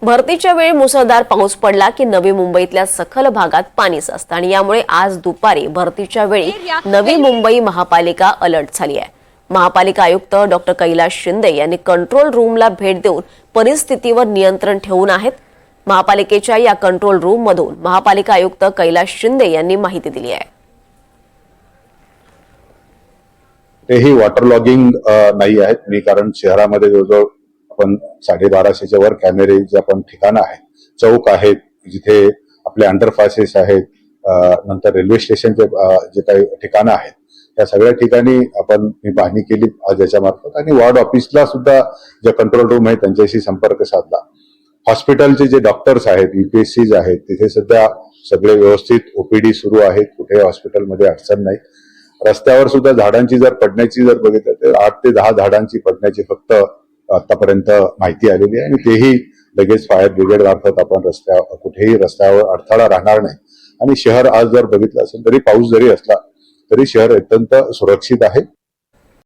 भरतीच्या वेळी मुसळधार पाऊस पडला की नवी मुंबईतल्या सखल भागात पाणी साचतं आणि यामुळे आज दुपारी भरतीच्या वेळी नवी मुंबई महापालिका अलर्ट झाली आहे। महापालिका आयुक्त डॉक्टर कैलास शिंदे यांनी कंट्रोल रूमला भेट देऊन परिस्थितीवर नियंत्रण ठेवून आहेत। महापालिकेच्या या कंट्रोल रूम मधून महापालिका आयुक्त कैलास शिंदे यांनी माहिती दिली आहे। तेही वॉटर लॉगिंग नाही आहेत मी, कारण शहरामध्ये जवळजवळ आपण 1250च्या वर कॅमेरे जे आपण ठिकाणं आहेत, चौक आहेत जिथे आपले अंडरपासेस आहेत, नंतर रेल्वे स्टेशनचे जे काही ठिकाणं आहेत त्या सगळ्या ठिकाणी मी पाहणी केली आज याच्यामार्फत आणि वॉर्ड ऑफिसला सुद्धा जे कंट्रोल रूम आहे त्यांच्याशी संपर्क साधला। हॉस्पिटलचे जे डॉक्टर्स आहेत, यूपीएससीज आहेत, तिथे सध्या सगळे व्यवस्थित ओपीडी सुरू आहेत, कुठे हॉस्पिटलमध्ये अडचण नाही। रस्त्यावर सुद्धा झाडांची जर पडण्याची जर बघितलं तर 8 ते 10 झाडांची पडण्याची फक्त आतापर्यंत माहिती आलेली आहे आणि तेही लगेच फायर ब्रिगेड मार्फत आपण कुठेही रस्त्यावर अडथळा राहणार नाही। आणि शहर आज जर बघितलं असेल तरी पाऊस जरी असला तरी शहर अत्यंत सुरक्षित आहे।